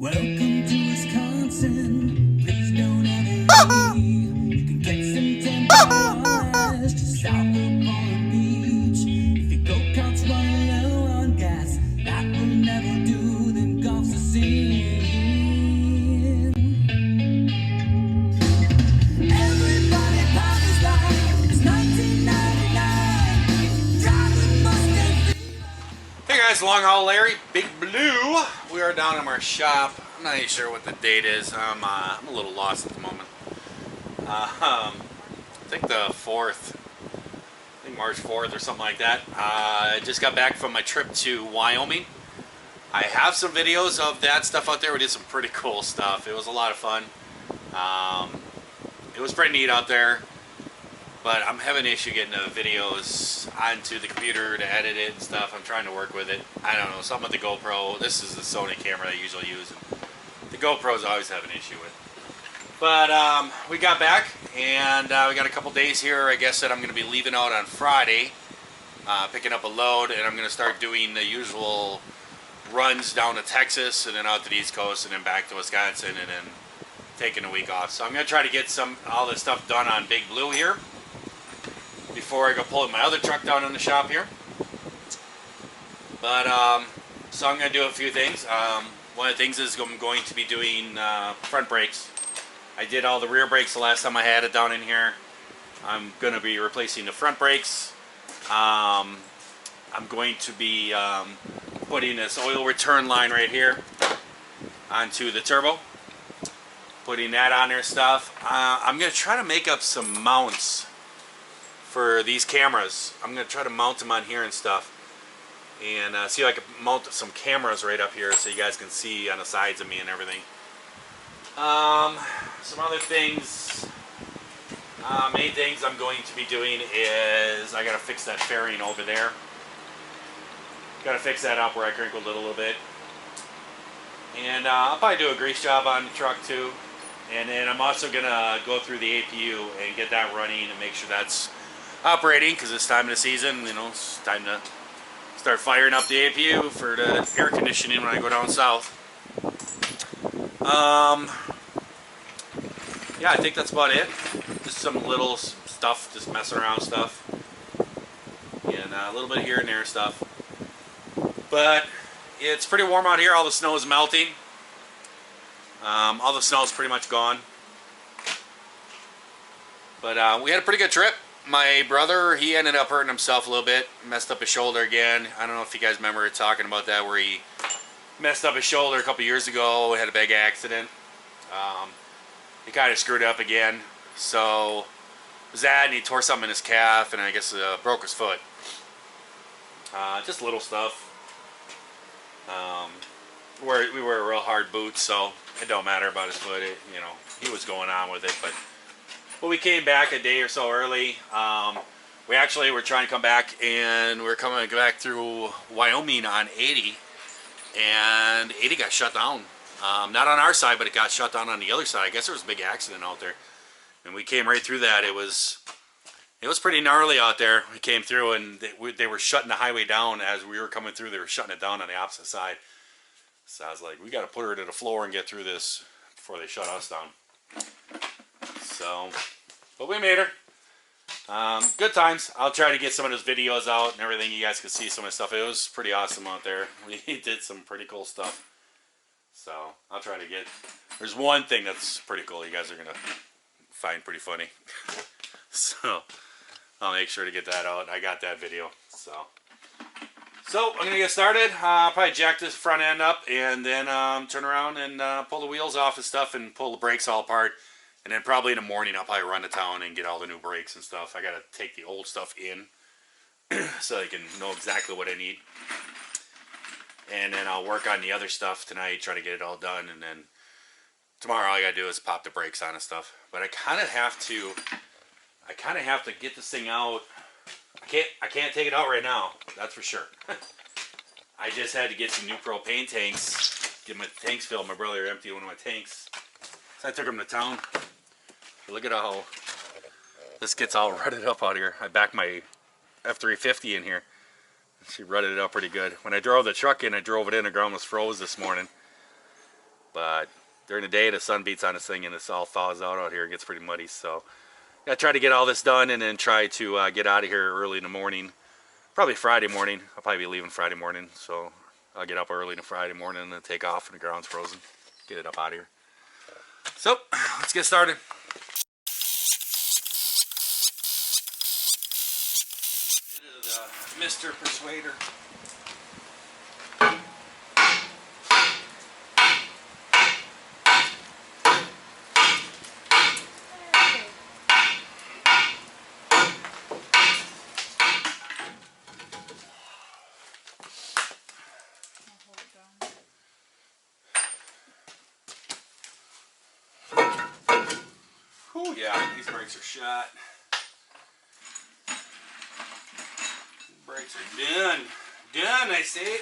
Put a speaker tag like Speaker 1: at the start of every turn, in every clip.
Speaker 1: Welcome to Wisconsin. Please don't ever leave. You can get some $10 just south of Palm Beach. If your go-kart's running low on gas, that will never do. Then golf's a sin. Everybody parties like it's 1999. Driving Mustang.
Speaker 2: Hey guys, Long Haul Larry, Big Blue. We are down in our shop. I'm not even sure what the date is. I'm a little lost at the moment. I think the 4th. I think March 4th or something like that. I just got back from my trip to Wyoming. I have some videos of that stuff out there. We did some pretty cool stuff. It was a lot of fun. It was pretty neat out there. But I'm having an issue getting the videos onto the computer to edit it and stuff. I'm trying to work with it. I don't know, something with the GoPro. This is the Sony camera I usually use. And the GoPros I always have an issue with. But we got back, and we got a couple days here. I guess that I'm going to be leaving out on Friday, picking up a load, and I'm going to start doing the usual runs down to Texas, and then out to the East Coast, and then back to Wisconsin, and then taking a week off. So I'm going to try to get all this stuff done on Big Blue here before I go pulling my other truck down in the shop here. But so I'm going to do a few things. One of the things is I'm going to be doing front brakes. I did all the rear brakes the last time I had it down in here. I'm going to be replacing the front brakes. I'm going to be putting this oil return line right here onto the turbo. Putting that on there stuff. I'm going to try to make up some mounts for these cameras. I'm going to try to mount them on here and stuff. And see if I can mount some cameras right up here so you guys can see on the sides of me and everything. Some other things. Main things I'm going to be doing is I got to fix that fairing over there. Got to fix that up where I crinkled it a little bit. And I'll probably do a grease job on the truck too. And then I'm also going to go through the APU and get that running and make sure that's operating, because it's time of the season, you know, it's time to start firing up the APU for the air conditioning when I go down south. Yeah, I think that's about it. Just some little stuff, just messing around stuff. And a little bit here and there stuff. But it's pretty warm out here. All the snow is melting. All the snow is pretty much gone. But we had a pretty good trip. My brother, he ended up hurting himself a little bit. Messed up his shoulder again. I don't know if you guys remember talking about that, where he messed up his shoulder a couple years ago. Had a big accident. He kind of screwed up again. So it was that, and he tore something in his calf, and I guess broke his foot. Just little stuff. We wear real hard boots, so it don't matter about his foot. You know, he was going on with it, but we came back a day or so early. We actually were trying to come back, and we're coming back through Wyoming on 80, and 80 got shut down. Not on our side, but it got shut down on the other side. I guess there was a big accident out there, and we came right through that. It was pretty gnarly out there. We came through, and they were shutting the highway down as we were coming through. They were shutting it down on the opposite side. So I was like, we got to put her to the floor and get through this before they shut us down. So, but we made her. Good times. I'll try to get some of those videos out and everything. You guys can see some of the stuff. It was pretty awesome out there. We did some pretty cool stuff. So I'll try to get. There's one thing that's pretty cool. You guys are gonna find pretty funny. So I'll make sure to get that out. I got that video. So I'm gonna get started. I'll probably jack this front end up and then turn around and pull the wheels off and stuff and pull the brakes all apart. And then probably in the morning I'll probably run to town and get all the new brakes and stuff. I gotta take the old stuff in so I can know exactly what I need. And then I'll work on the other stuff tonight, try to get it all done, and then tomorrow all I gotta do is pop the brakes on and stuff. But I kinda have to get this thing out. I can't take it out right now, that's for sure. I just had to get some new propane tanks, get my tanks filled. My brother emptied one of my tanks. So I took them to town. Look at how this gets all rutted up out here. I backed my F350 in here. She rutted it up pretty good. When I drove the truck in, I drove it in, the ground was froze this morning. But but during the day the sun beats on this thing and it all thaws out here and gets pretty muddy. So I try to get all this done and then try to get out of here early in the morning. Probably Friday morning. I'll probably be leaving Friday morning, so I'll get up early on Friday morning and then take off when the ground's frozen. Get it up out of here. So let's get started. Mr. Persuader. Oh yeah, these brakes are shot. Brakes are done. Done, I say.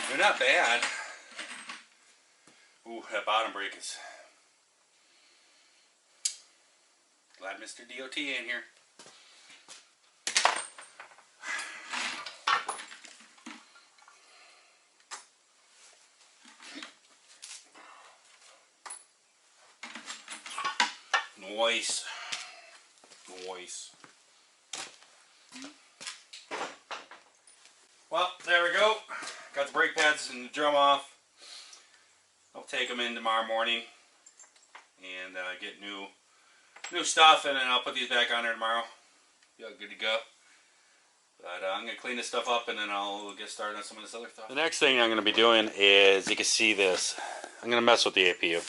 Speaker 2: They're not bad. Ooh, that bottom brake is... Glad Mr. DOT ain't here. Nice. Nice. Well, there we go. Got the brake pads and the drum off. I'll take them in tomorrow morning and get new stuff, and then I'll put these back on there tomorrow. Be all good to go. But I'm going to clean this stuff up and then I'll get started on some of this other stuff. The next thing I'm going to be doing is, you can see this, I'm going to mess with the APU.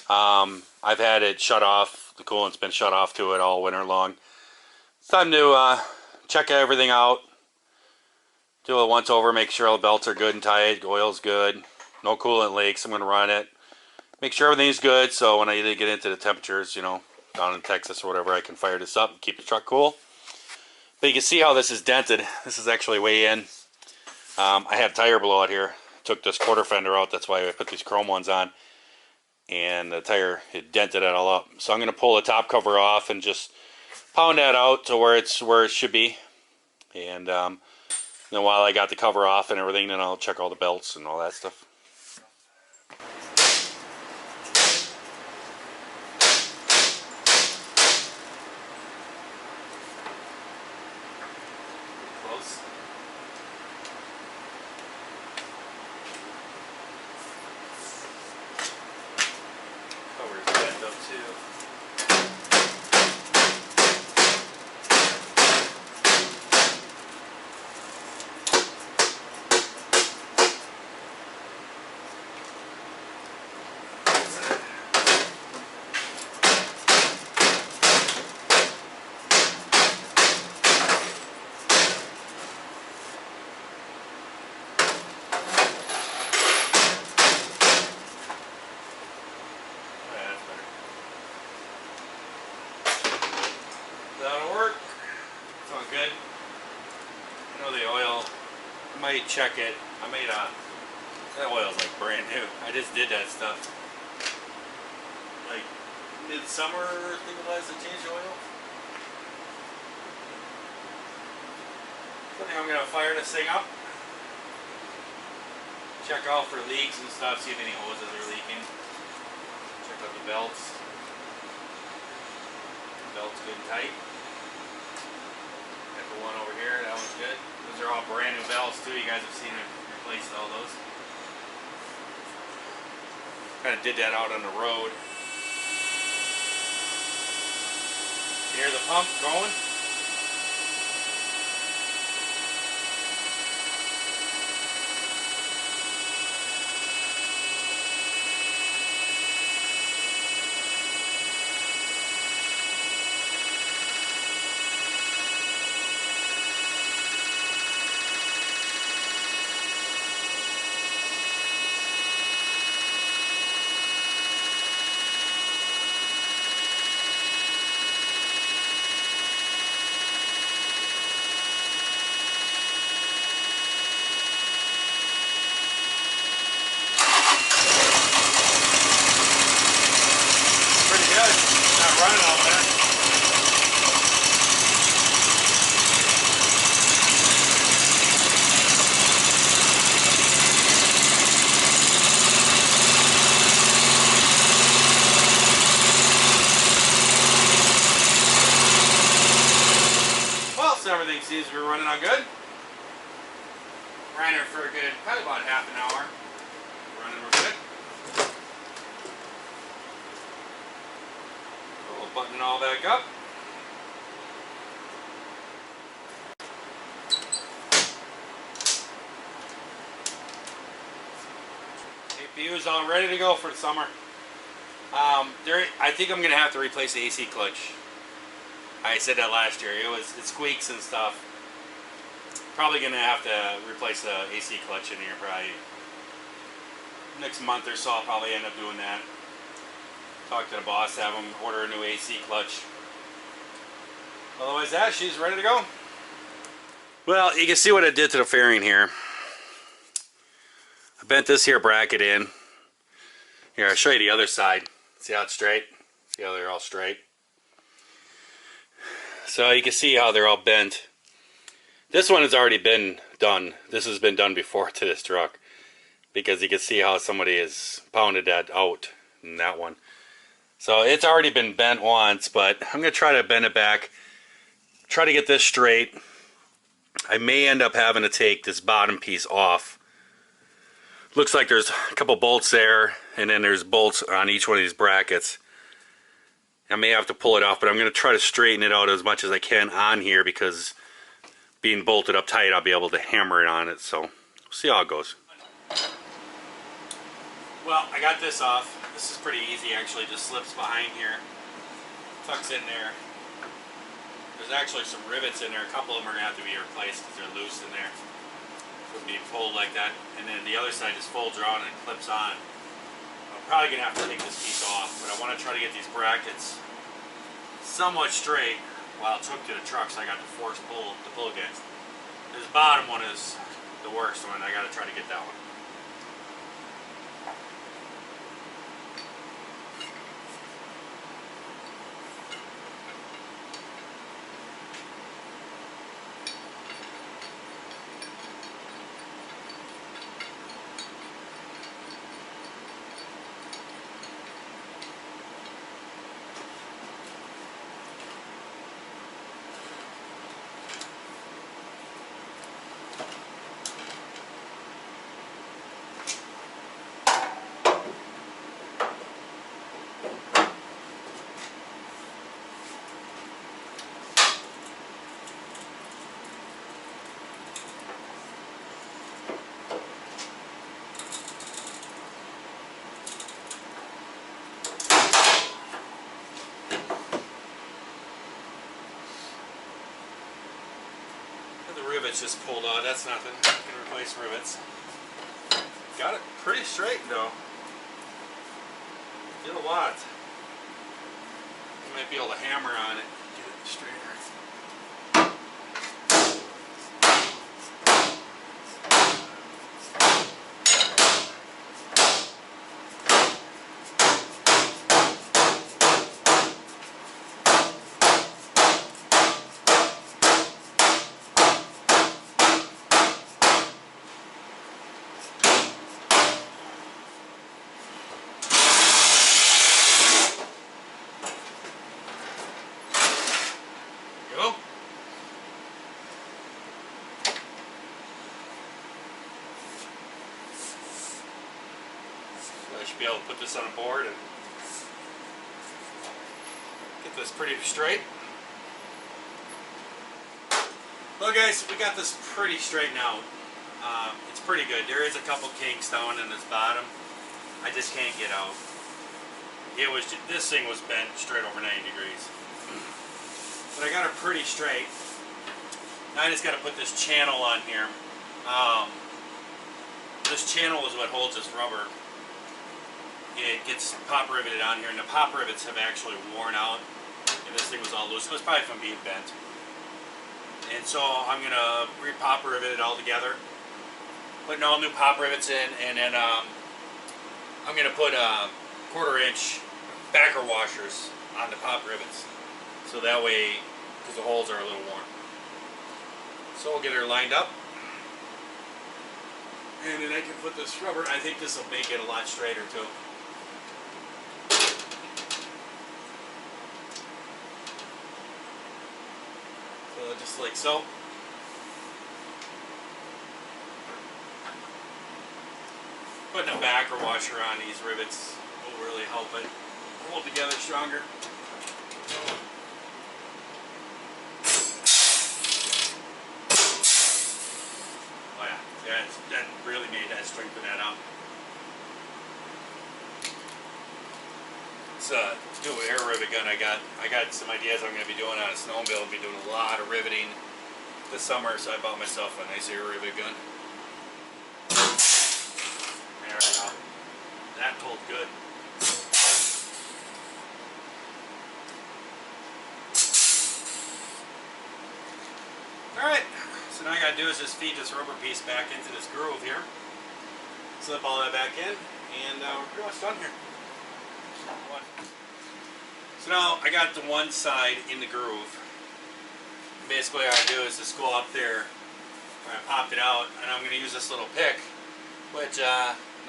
Speaker 2: I've had it shut off. The coolant's been shut off to it all winter long. It's time to check everything out. Do it once over, make sure all the belts are good and tight, oil's good, no coolant leaks. I'm going to run it, make sure everything's good, so when I get into the temperatures, you know, down in Texas or whatever, I can fire this up and keep the truck cool. But you can see how this is dented. This is actually way in. I had tire blowout here. Took this quarter fender out, that's why I put these chrome ones on. And the tire, it dented it all up. So I'm going to pull the top cover off and just pound that out to where it should be. And then while I got the cover off and everything, then I'll check all the belts and all that stuff. Close. Cover's bent up too. That'll work. It's all good. I know the oil, I might check it. I made that oil's like brand new. I just did that stuff. Like mid-summer, I think it was, to change the oil. So I think I'm gonna fire this thing up. Check out for leaks and stuff, see if any hoses are leaking. Check out the belts. Belt's good and tight. Got the one over here, that one's good. Those are all brand new belts too. You guys have seen it, replaced all those. Kind of did that out on the road. You hear the pump going? Running over there. seems we're running on good. Ran her for a good, probably about half an hour. Running real good. We'll button it all back up. APU is all ready to go for the summer. I think I'm gonna have to replace the AC clutch. I said that last year. It squeaks and stuff. Probably gonna have to replace the AC clutch in here probably next month or so. I'll probably end up doing that. Talk to the boss, have him order a new AC clutch. Otherwise that, she's ready to go. Well, you can see what I did to the fairing here. I bent this here bracket in. Here, I'll show you the other side. See how it's straight? See how they're all straight? So you can see how they're all bent. This one has already been done. This has been done before to this truck. Because you can see how somebody has pounded that out in that one. So it's already been bent once, but I'm going to try to bend it back. Try to get this straight. I may end up having to take this bottom piece off. Looks like there's a couple bolts there, and then there's bolts on each one of these brackets. I may have to pull it off, but I'm going to try to straighten it out as much as I can on here, because being bolted up tight, I'll be able to hammer it on it. So we'll see how it goes. Well, I got this off. This is pretty easy actually. Just slips behind here, tucks in there. There's actually some rivets in there. A couple of them are going to have to be replaced because they're loose in there. Would be fold like that, and then the other side just folds around and clips on. I'm probably gonna have to take this piece off, but I want to try to get these brackets somewhat straight while it's hooked to the truck, so I got the force pull to pull against. This bottom one is the worst one. I got to try to get that one. Rivets just pulled out. That's nothing. I can replace rivets. Got it pretty straight though. Did a lot. You might be able to hammer on it, get it straighter. I should be able to put this on a board and get this pretty straight. Well guys, we got this pretty straightened out. It's pretty good. There is a couple kinks down in this bottom. I just can't get out. This thing was bent straight over 90 degrees. But I got it pretty straight. Now I just got to put this channel on here. This channel is what holds this rubber. It gets pop riveted on here, and the pop rivets have actually worn out, and this thing was all loose. It was probably from being bent. And so I'm going to re-pop rivet it all together, putting all new pop rivets in, and then I'm going to put 1/4 inch backer washers on the pop rivets. So that way, because the holes are a little worn. So we'll get her lined up. And then I can put this rubber. I think this will make it a lot straighter too. So just like so. Putting a backer washer on these rivets will really help it hold together stronger. Oh yeah, that really made that strengthen that up. It's a new air rivet gun I got some ideas I'm going to be doing on a snowmobile. I'll be doing a lot of riveting this summer, so I bought myself a nice air rivet gun. There we go. That pulled good. Alright, so now all I gotta do is just feed this rubber piece back into this groove here. Slip all that back in, and we're pretty much done here. So now I got the one side in the groove. Basically what I do is just go up there where I popped it out, and I'm gonna use this little pick, which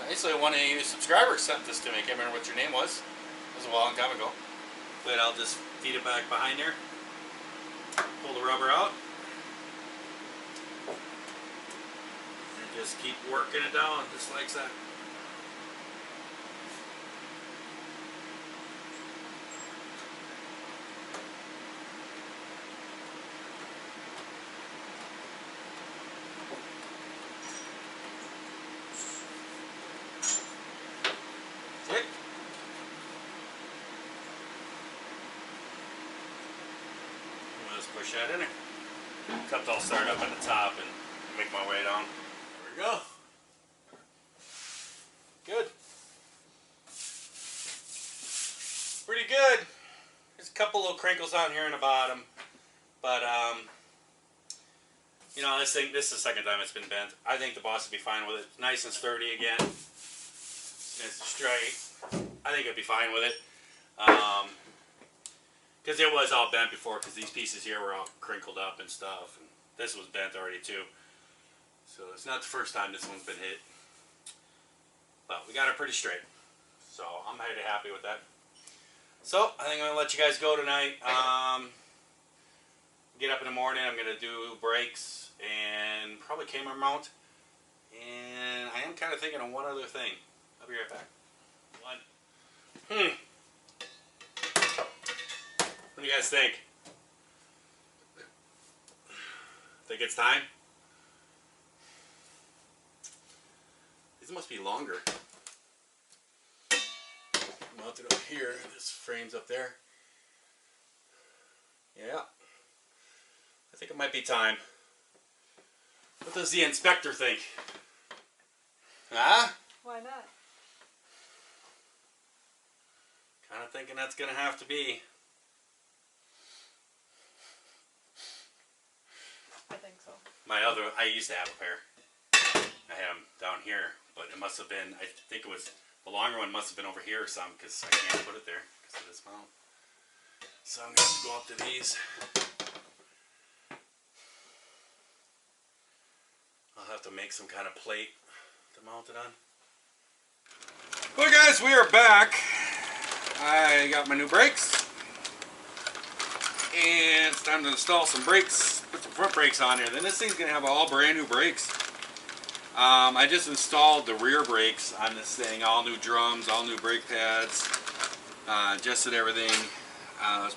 Speaker 2: nicely one of you subscribers sent this to me. I can't remember what your name was. It was a long time ago. But I'll just feed it back behind there. Pull the rubber out. And just keep working it down just like that. Push that in there. Except I'll start up at the top and make my way down. There we go. Good. Pretty good. There's a couple little crinkles on here in the bottom, but you know, this is the second time it's been bent. I think the boss would be fine with it. Nice and sturdy again. Nice and straight. I think it'd be fine with it. Because it was all bent before, because these pieces here were all crinkled up and stuff. And this was bent already too. So it's not the first time this one's been hit. But we got it pretty straight. So I'm pretty happy with that. So I think I'm going to let you guys go tonight. Get up in the morning, I'm going to do brakes and probably camera mount. And I am kind of thinking of one other thing. I'll be right back. What do you guys think? Think it's time? These must be longer. Mounted up here. This frame's up there. Yeah. I think it might be time. What does the inspector think? Huh?
Speaker 3: Why not?
Speaker 2: Kind of thinking that's going to have to be.
Speaker 3: I think so.
Speaker 2: I used to have a pair. I had them down here, but it must have been, I think it was, the longer one must have been over here or something, because I can't put it there because of this mount. So I'm going to have to go up to these. I'll have to make some kind of plate to mount it on. Well guys, we are back. I got my new brakes. And it's time to install some brakes. Put some front brakes on here. Then this thing's going to have all brand new brakes. I just installed the rear brakes on this thing. All new drums, all new brake pads. Adjusted everything.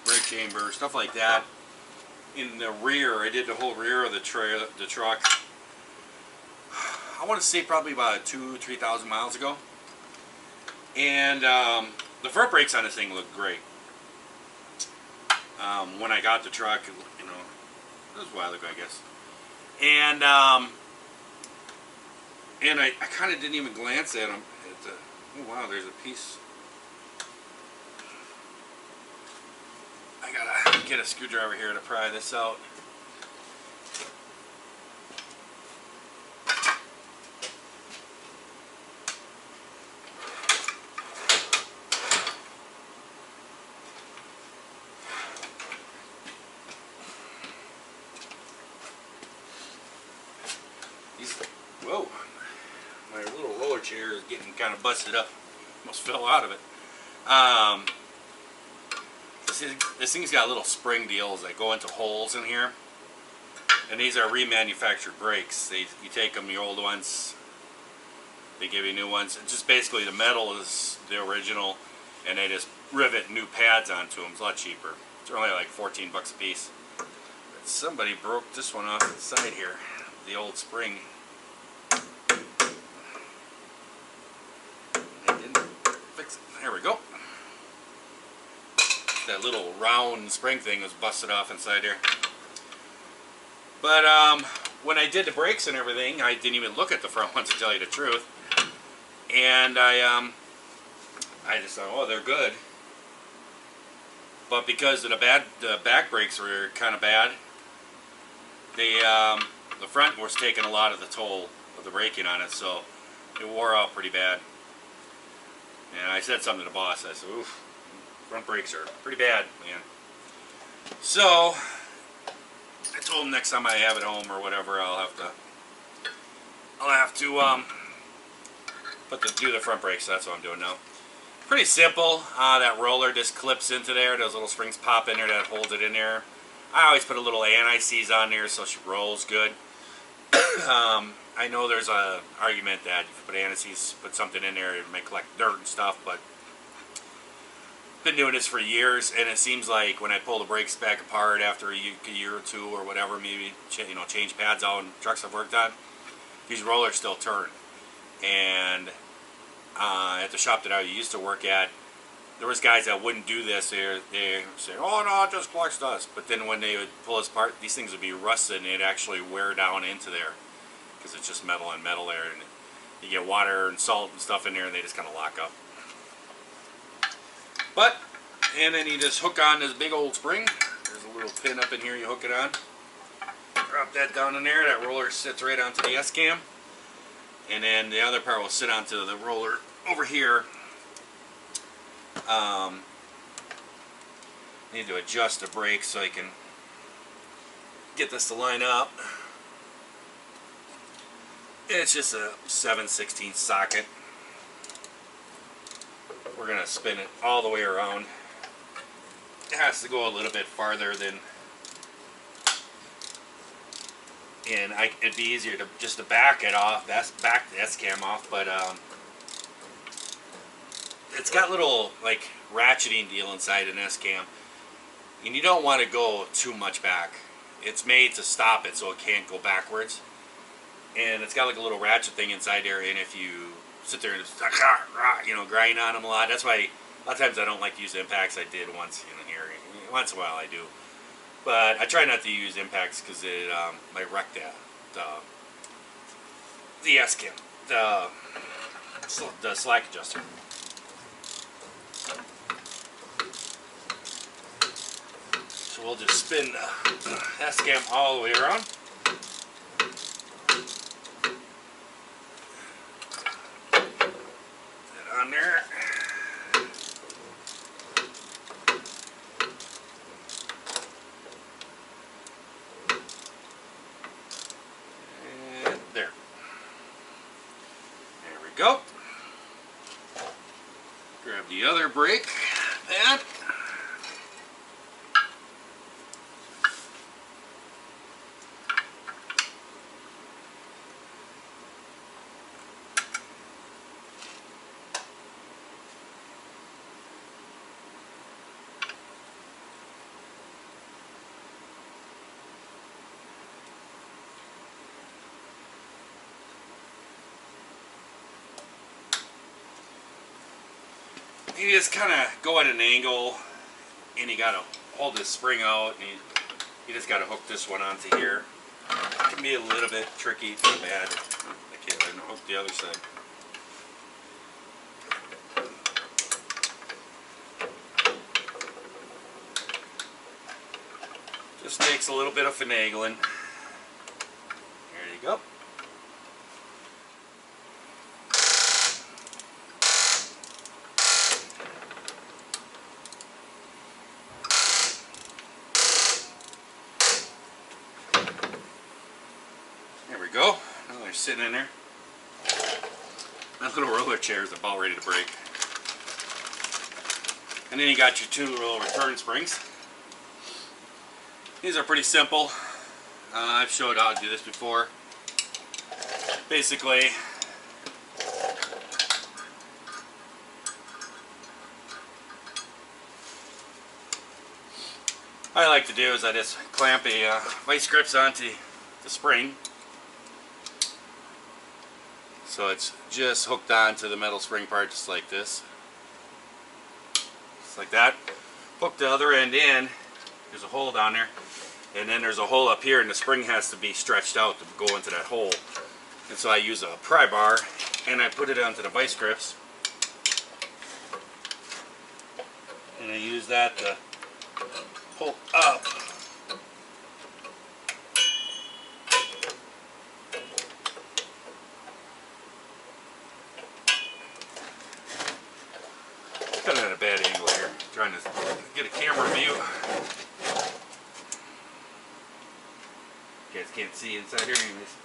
Speaker 2: Brake chamber, stuff like that. In the rear, I did the whole rear of the truck. I want to say probably about 2,000-3,000 miles ago. And the front brakes on this thing look great. When I got the truck, you know, it was a while ago, I guess. And I kind of didn't even glance at them. Oh wow, there's a piece. I gotta get a screwdriver here to pry this out. Whoa, my little roller chair is getting kind of busted up. Almost fell out of it. This thing's got little spring deals that go into holes in here. And these are remanufactured brakes. You take them, the old ones, They give you new ones. It's just basically the metal is the original, and they just rivet new pads onto them. It's a lot cheaper. It's only like 14 bucks a piece. But somebody broke this one off the side here, the old spring. They didn't fix it. There we go. That little round spring thing was busted off inside there. But when I did the brakes and everything, I didn't even look at the front ones, to tell you the truth. And I just thought, oh, they're good. But because of the back brakes were kind of bad, the front was taking a lot of the toll of the braking on it, so it wore out pretty bad. And I said something to the boss. I said, oof, front brakes are pretty bad, man. So I told him next time I have it home or whatever, I'll have to do the front brakes. So that's what I'm doing now. Pretty simple. That roller just clips into there. Those little springs pop in there that holds it in there. I always put a little anti-seize on there so she rolls good. I know there's an argument that if you put anti-seize, put something in there, it may collect dirt and stuff, but I've been doing this for years, and it seems like when I pull the brakes back apart after a year or two or whatever, maybe change pads out in trucks I've worked on, these rollers still turn. And at the shop that I used to work at, there was guys that wouldn't do this. They say, oh no, it just collects dust. But then when they would pull this apart, these things would be rusted and it'd actually wear down into there because it's just metal and metal there, and you get water and salt and stuff in there and they just kind of lock up. And then you just hook on this big old spring. There's a little pin up in here, you hook it on. Drop that down in there, that roller sits right onto the S-cam. And then the other part will sit onto the roller over here. Need to adjust the brakes so I can get this to line up. It's just a 7/16 socket. We're going to spin it all the way around. It has to go a little bit farther than, and it'd be easier to just to back it off. That's back the S-cam off, but it's got little like ratcheting deal inside an S-cam, and you don't want to go too much back. It's made to stop it so it can't go backwards, and it's got like a little ratchet thing inside there. And if you sit there and just, grind on them a lot, that's why a lot of times I don't like to use impacts. I did once in here. Once in a while I do, but I try not to use impacts because it might wreck the S-cam, the slack adjuster. So we'll just spin the S-cam all the way around. Put it on there. Go. Grab the other brake pad. You just kind of go at an angle, and you got to hold this spring out, and you just got to hook this one onto here. It can be a little bit tricky, too bad. I can't hook the other side. Just takes a little bit of finagling. There you go. Go. Now they're sitting in there. That little roller chair is about ready to break. And then you got your two little return springs. These are pretty simple. I've showed how to do this before. Basically, What I like to do is I just clamp a vice grips onto the spring, so it's just hooked onto the metal spring part, just like this, just like that. Hook the other end in. There's a hole down there, and then there's a hole up here, and the spring has to be stretched out to go into that hole. And so I use a pry bar, and I put it onto the vice grips, and I use that to pull up. Kind of at a bad angle here, trying to get a camera view. You guys can't see inside here anyways.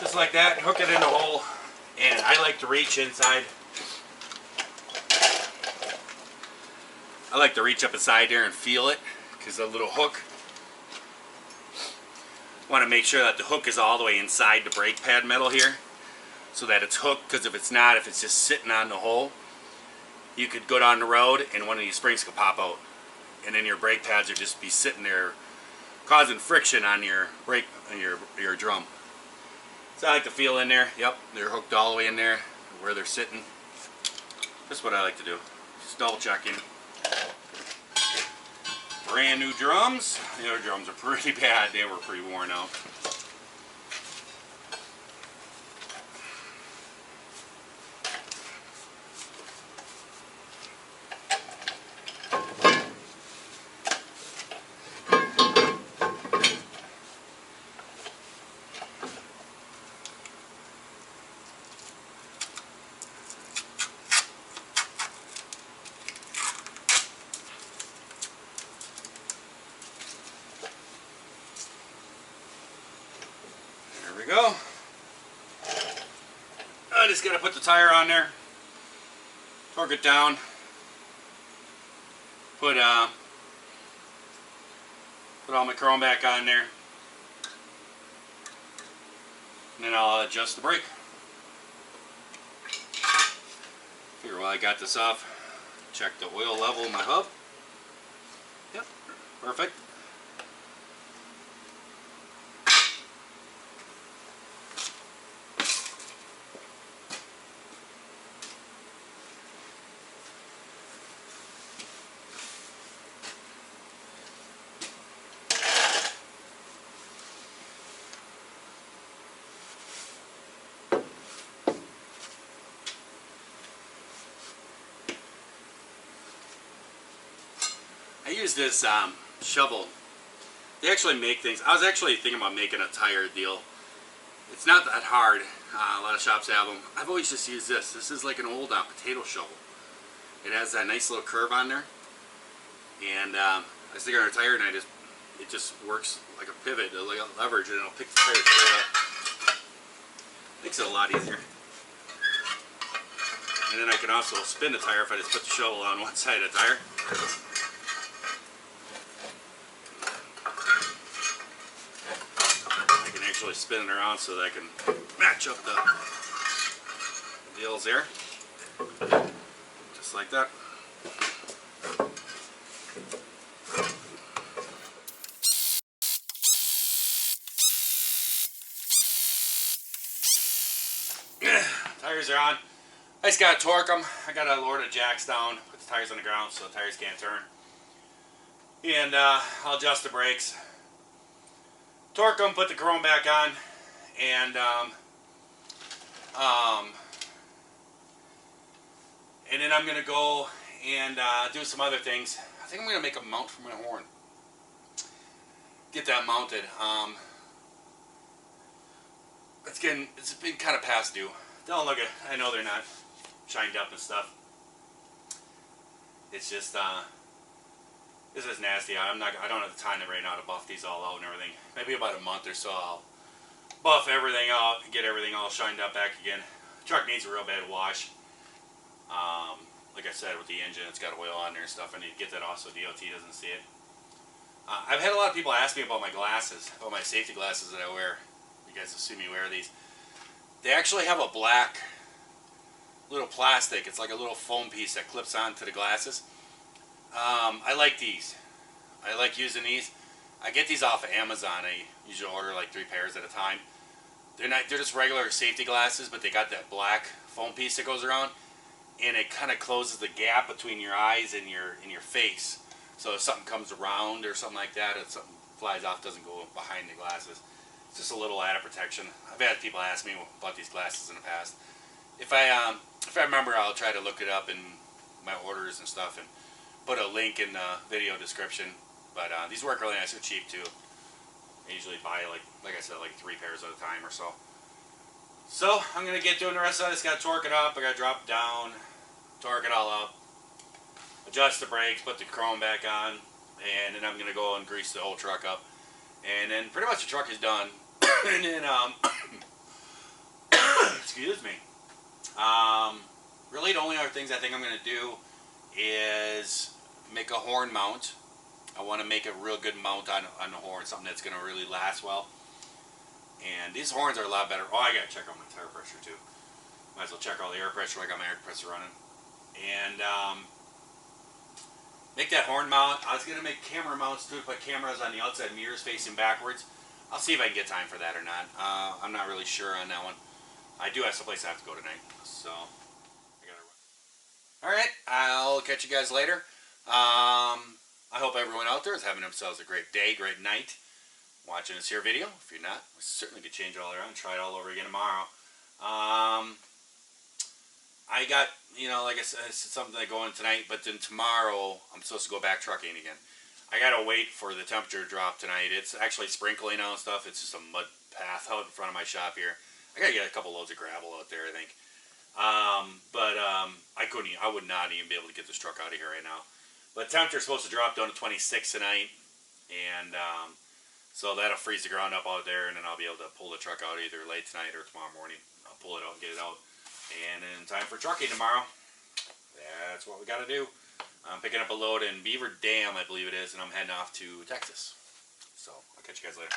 Speaker 2: Just like that, hook it in the hole, and I like to reach inside. I like to reach up inside there and feel it, because the little hook, I want to make sure that the hook is all the way inside the brake pad metal here, so that it's hooked, because if it's not, if it's just sitting on the hole, you could go down the road and one of these springs could pop out, and then your brake pads would just be sitting there causing friction on your brake, your drum. So I like to feel in there. Yep, they're hooked all the way in there where they're sitting. That's what I like to do. Just double checking. Brand new drums. The other drums are pretty bad. They were pretty worn out. There we go. I just gotta put the tire on there, torque it down, put all my chrome back on there, and then I'll adjust the brake. Figure while I got this off, check the oil level in my hub. Yep, perfect. I use this shovel. They actually make things. I was actually thinking about making a tire deal. It's not that hard. A lot of shops have them. I've always just used this. This is like an old potato shovel. It has that nice little curve on there. And I stick it on a tire, and it just works like a pivot, like a leverage, and it'll pick the tire straight up. Makes it a lot easier. And then I can also spin the tire if I just put the shovel on one side of the tire. I can actually spin it around so that I can match up the deals there. Just like that. Tires are on. I just gotta torque them. I gotta lower the jacks down, put the tires on the ground so the tires can't turn. And I'll adjust the brakes. Torque them, put the chrome back on, and then I'm gonna go and do some other things. I think I'm gonna make a mount for my horn. Get that mounted. It's been kind of past due. Don't look at. I know they're not shined up and stuff. It's just this is nasty. I don't have the time right now to buff these all out and everything. Maybe about a month or so buff everything out and get everything all shined up back again. Truck needs a real bad wash. Like I said, with the engine, it's got oil on there and stuff. I need to get that off so DOT doesn't see it. I've had a lot of people ask me about my glasses, about my safety glasses that I wear. You guys have seen me wear these. They actually have a black little plastic. It's like a little foam piece that clips onto the glasses. I like these. I like using these. I get these off of Amazon. I usually order like 3 pairs at a time. They're just regular safety glasses, but they got that black foam piece that goes around, and it kind of closes the gap between your eyes and your face. So if something comes around or something like that, if something flies off, doesn't go behind the glasses. It's just a little added protection. I've had people ask me about these glasses in the past. If I remember, I'll try to look it up in my orders and stuff and put a link in the video description. But these work really nice. They're cheap too. I usually buy like I said, like 3 pairs at a time or so. So I'm gonna get doing the rest of it. I just gotta torque it up. I gotta drop it down, torque it all up, adjust the brakes, put the chrome back on, and then I'm gonna go and grease the whole truck up. And then pretty much the truck is done. And then excuse me. Really the only other things I think I'm gonna do is make a horn mount. I want to make a real good mount on the horn, something that's going to really last well. And these horns are a lot better. Oh, I got to check on my tire pressure too. Might as well check all the air pressure. I got my air compressor running. And make that horn mount. I was going to make camera mounts too, put cameras on the outside mirrors facing backwards. I'll see if I can get time for that or not. I'm not really sure on that one. I do have someplace I have to go tonight. So, I got to run. Alright, I'll catch you guys later. I hope everyone out there is having themselves a great day, great night, watching this here video. If you're not, we certainly could change it all around and try it all over again tomorrow. I got, like I said, it's something I go in tonight, but then tomorrow I'm supposed to go back trucking again. I gotta wait for the temperature to drop tonight. It's actually sprinkling out and stuff. It's just a mud path out in front of my shop here. I gotta get a couple loads of gravel out there, I think. I would not even be able to get this truck out of here right now. But temperature's supposed to drop down to 26 tonight, and so that'll freeze the ground up out there, and then I'll be able to pull the truck out either late tonight or tomorrow morning. I'll pull it out and get it out, and in time for trucking tomorrow. That's what we got to do. I'm picking up a load in Beaver Dam, I believe it is, and I'm heading off to Texas. So I'll catch you guys later.